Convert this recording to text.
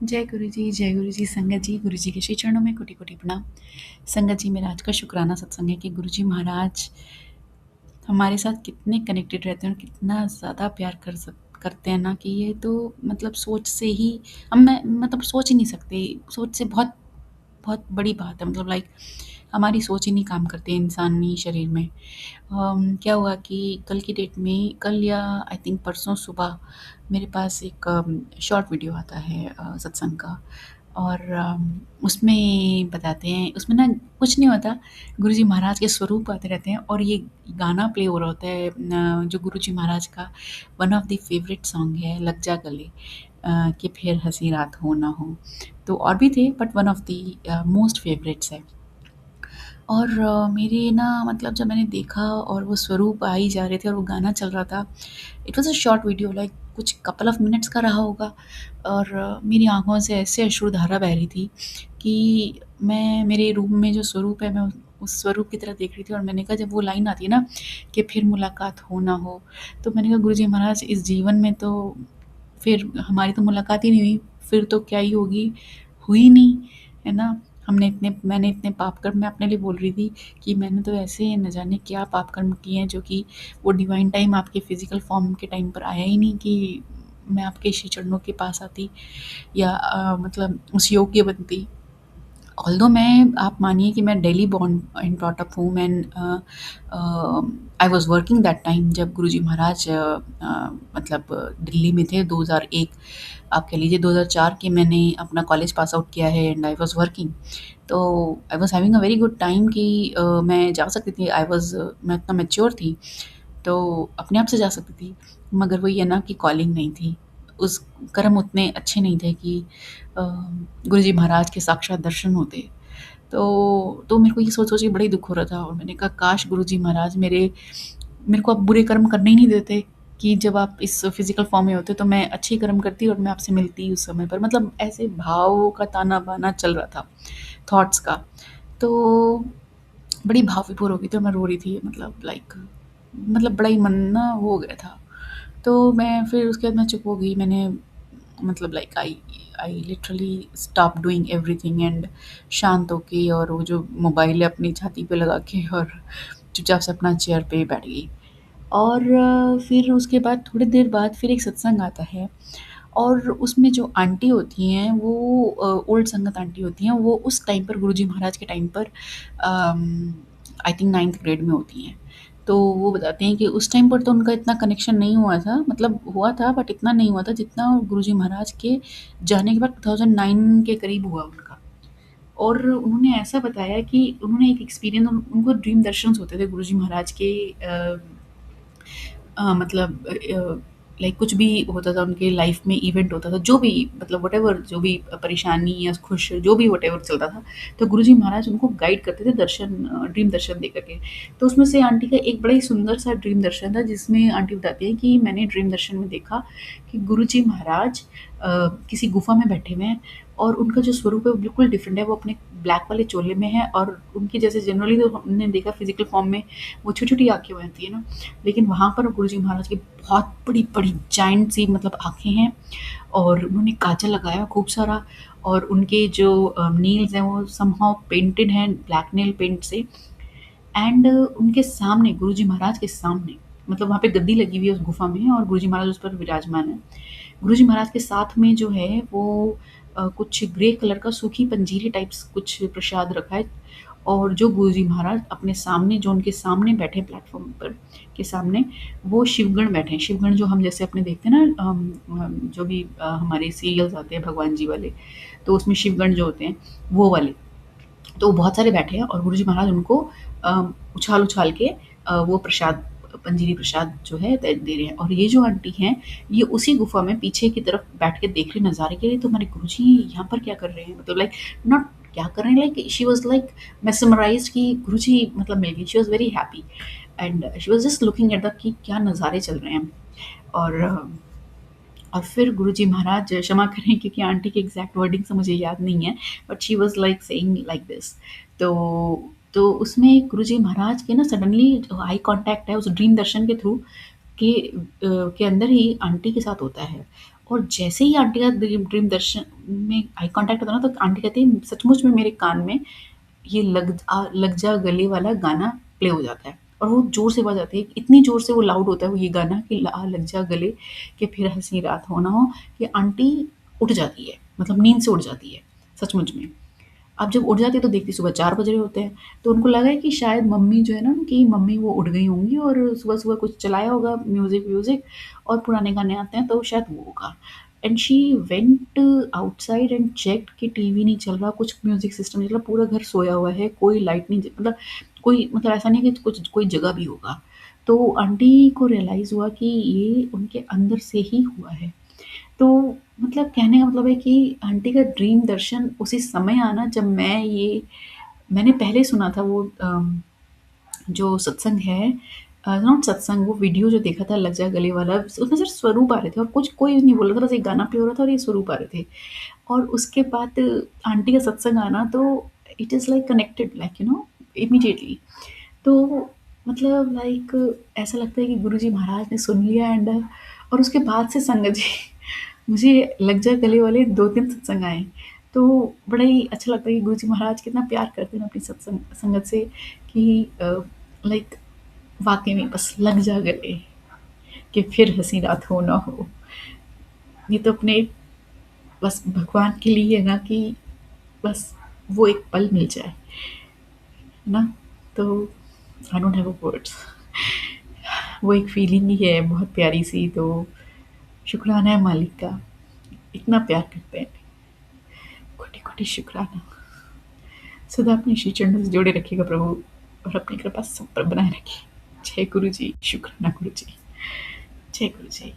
जय गुरु जी, संगत जी, गुरु जी के श्री चरणों में कोटि कोटि प्रणाम। संगत जी, मेरा आज का शुक्राना सत्संग है कि गुरु जी महाराज हमारे साथ कितने कनेक्टेड रहते हैं और कितना ज़्यादा प्यार करते हैं ना कि ये तो मतलब सोच से ही हम मैं मतलब सोच ही नहीं सकते। सोच से बहुत बहुत बड़ी बात है, मतलब लाइक हमारी सोच ही नहीं काम करती है इंसानी शरीर में। क्या हुआ कि कल की डेट में, कल या आई थिंक परसों सुबह मेरे पास एक शॉर्ट वीडियो आता है सत्संग का। और उसमें बताते हैं, उसमें ना कुछ नहीं होता, गुरुजी महाराज के स्वरूप आते रहते हैं और ये गाना प्ले हो रहा होता है जो गुरुजी महाराज का one of the favourite song है, लग जा गले, कि फिर हंसी रात हो ना हो। तो और भी थे but one of the most favourites है। और मेरे ना मतलब जब मैंने देखा और वो स्वरूप आ ही जा रहे थे और वो गाना चल रहा था, it was a short video, like कुछ कपल ऑफ मिनट्स का रहा होगा। और मेरी आँखों से ऐसे अश्रुधारा बह रही थी कि मैं, मेरे रूम में जो स्वरूप है, मैं उस स्वरूप की तरफ देख रही थी। और मैंने कहा, जब वो लाइन आती है ना कि फिर मुलाकात हो ना हो, तो मैंने कहा गुरुजी महाराज, इस जीवन में तो फिर हमारी तो मुलाकात ही नहीं हुई, फिर तो क्या ही होगी, हुई नहीं, है ना? मैंने इतने पाप कर्म, मैं अपने लिए बोल रही थी कि मैंने तो ऐसे न जाने क्या पाप कर्म किए हैं, जो कि वो डिवाइन टाइम आपके फिज़िकल फॉर्म के टाइम पर आया ही नहीं कि मैं आपके श्री चरणों के पास आती या मतलब उस योग्य बनती। ऑल्दो मैं, आप मानिए कि मैं Delhi born and brought up हूँ। मैं आई वाज़ वर्किंग दैट टाइम जब गुरुजी महाराज मतलब दिल्ली में थे। 2001, आप कह लीजिए 2004 के मैंने अपना कॉलेज पास आउट किया है एंड आई वाज़ वर्किंग। तो I was having a very good time कि मैं जा सकती थी। मैं इतना मैच्योर थी, तो अपने आप से जा सकती थी। मगर वही है ना कि कॉलिंग नहीं थी। उस कर्म उतने अच्छे नहीं थे कि गुरुजी महाराज के साक्षात दर्शन होते। तो मेरे को ये सोच-सोच के बड़ा ही दुःख हो रहा था और मैंने कहा, काश गुरुजी महाराज मेरे को आप बुरे कर्म करने ही नहीं देते, कि जब आप इस फ़िज़िकल फ़ॉर्म में होते तो मैं अच्छे कर्म करती और मैं आपसे मिलती उस समय पर। मतलब ऐसे भाव का ताना-बाना चल रहा था, थॉट्स का। तो बड़ी भाव विभोर हो गई थी और मैं रो रही थी, मतलब लाइक, मतलब बड़ा ही मन ना हो गया था। तो मैं फिर उसके बाद मैं चुप हो गई। मैंने मतलब like I I literally stop doing everything and शांत होके, और वो जो मोबाइल है अपनी छाती पे लगा के, और चुपचाप से अपना चेयर पे बैठ गई। और फिर उसके बाद थोड़ी देर बाद फिर एक सत्संग आता है और उसमें जो आंटी होती हैं वो ओल्ड संगत आंटी होती हैं, वो उस टाइम पर गुरुजी महाराज के टाइम पर आई थिंक 9th ग्रेड में होती हैं। तो वो बताती हैं कि उस टाइम पर तो उनका इतना कनेक्शन नहीं हुआ था, मतलब हुआ था बट इतना नहीं हुआ था जितना गुरुजी महाराज के जाने के बाद 2009 के करीब हुआ उनका। और उन्होंने ऐसा बताया कि उन्होंने एक एक्सपीरियंस, उनको ड्रीम दर्शंस होते थे गुरुजी महाराज के मतलब लाइक कुछ भी होता था उनके लाइफ में, इवेंट होता था, जो भी मतलब व्हाटएवर, जो भी परेशानी या खुश, जो भी व्हाटएवर चलता था, तो गुरुजी महाराज उनको गाइड करते थे दर्शन, ड्रीम दर्शन दे करके। तो उसमें से आंटी का एक बड़ा ही सुंदर सा ड्रीम दर्शन था, जिसमें आंटी बताती है कि मैंने ड्रीम दर्शन में देखा कि गुरुजी महाराज किसी गुफा में बैठे हुए हैं और उनका जो स्वरूप है वो बिल्कुल डिफरेंट है। वो अपने ब्लैक वाले चोले में है और उनकी, जैसे जनरली तो हमने देखा फिजिकल फॉर्म में वो छोटी-छोटी आँखें बनती है ना, लेकिन वहाँ पर गुरुजी महाराज की बहुत बड़ी-बड़ी जायंट सी मतलब आँखें हैं और उन्होंने काजल लगाया खूब सारा, और उनके जो नेल्स हैं वो समहाउ पेंटेड हैं ब्लैक नेल पेंट से। एंड उनके सामने, गुरुजी महाराज के सामने, मतलब वहाँ पे गद्दी लगी हुई है उस गुफा में और गुरुजी महाराज उस पर विराजमान हैं। गुरुजी महाराज के साथ में जो है वो कुछ ग्रे कलर का सूखी पंजीरी टाइप्स कुछ प्रसाद रखा है, और जो गुरुजी महाराज अपने सामने, जो उनके सामने बैठे प्लेटफ़ॉर्म पर के सामने, वो शिवगण बैठे हैं। शिवगण जो हम जैसे अपने देखते हैं ना, जो भी हमारे सीरियल्स आते हैं भगवान जी वाले, तो उसमें शिवगण जो होते हैं, वो वाले। तो बहुत सारे बैठे हैं और गुरुजी महाराज उनको उछाल-उछाल के वो प्रसाद, पंजीरी प्रसाद जो है दे रहे हैं। और ये जो आंटी हैं, ये उसी गुफ़ा में पीछे की तरफ बैठ के देख रहे नज़ारे के लिए। तो मैंने, गुरुजी यहाँ पर क्या कर रहे हैं? मतलब लाइक, नॉट क्या कर रहे हैं, लाइक शी वाज़ लाइक मेस्मराइज़्ड कि गुरुजी मतलब मिल गए। She was very happy and she was just looking at the कि क्या नज़ारे चल रहे हैं। और और फिर गुरुजी महाराज, क्षमा करें क्योंकि आंटी की एग्ज़ैक्ट वर्डिंग्स मुझे याद नहीं है, but she was like saying like this. तो उसमें गुरुजी महाराज के ना सडनली जो आई कॉन्टैक्ट है उस ड्रीम दर्शन के थ्रू के अंदर ही आंटी के साथ होता है। और जैसे ही आंटी का ड्रीम ड्रीम दर्शन में आई कांटेक्ट होता है ना, तो आंटी कहती है सचमुच में मेरे कान में ये लग जा गले वाला गाना प्ले हो जाता है, और वो ज़ोर से बजाती है, इतनी ज़ोर से वो लाउड होता है वो ये गाना कि लग जा गले कि फिर हँसी रात हो ना हो, कि आंटी उठ जाती है, मतलब नींद से उठ जाती है, सचमुच में। अब जब उठ जाती है तो देखती सुबह 4 बज रहे होते हैं, तो उनको लगा है कि शायद मम्मी जो है ना उनकी मम्मी वो उठ गई होंगी और सुबह-सुबह कुछ चलाया होगा म्यूज़िक-व्यूज़िक और पुराने गाने आते हैं तो शायद वो होगा। And she went outside and checked कि टीवी नहीं चल रहा, कुछ म्यूज़िक सिस्टम नहीं चल रहा, पूरा घर सोया हुआ है, कोई लाइट नहीं ज मतलब कोई मतलब ऐसा नहीं है कि कुछ कोई जगा भी होगा। तो आंटी को रियलाइज़ हुआ कि ये उनके अंदर से ही हुआ है। तो मतलब कहने का मतलब है कि आंटी का ड्रीम दर्शन उसी समय आना जब मैंने पहले सुना था वो जो सत्संग है, नॉट सत्संग, वो वीडियो जो देखा था लग जा गले वाला, उसमें सिर्फ स्वरूप आ रहे थे और कुछ कोई नहीं बोल रहा था, बस एक गाना प्ले हो रहा था और ये स्वरूप आ रहे थे। और उसके बाद आंटी का सत्संग आना तो it is like connected like immediately. तो मतलब लाइक ऐसा लगता है कि गुरुजी महाराज ने सुन लिया एंड और उसके बाद से संगत जी मुझे लग जा गले वाले 2-3 सत्संग आए। तो बड़ा ही अच्छा लगता है कि गुरुजी महाराज कितना प्यार करते हैं अपनी सत्संग संगत से कि लाइक वाक़ई में बस लग जा गले कि फिर हँसी रात हो ना हो। ये तो अपने बस भगवान के लिए है ना कि बस वो एक पल मिल जाए, है ना? तो I don't have a words. वो एक फीलिंग ही है बहुत प्यारी-सी, तो शुक्राना है मालिक का, इतना प्यार करते हैं। कोटि-कोटि शुक्राना। सदा अपने श्री चरणों से जोड़े रखिएगा प्रभु और अपनी कृपा सब पर बनाए रखिए। जय गुरु जी, शुक्राना गुरु जी। जय गुरु जी।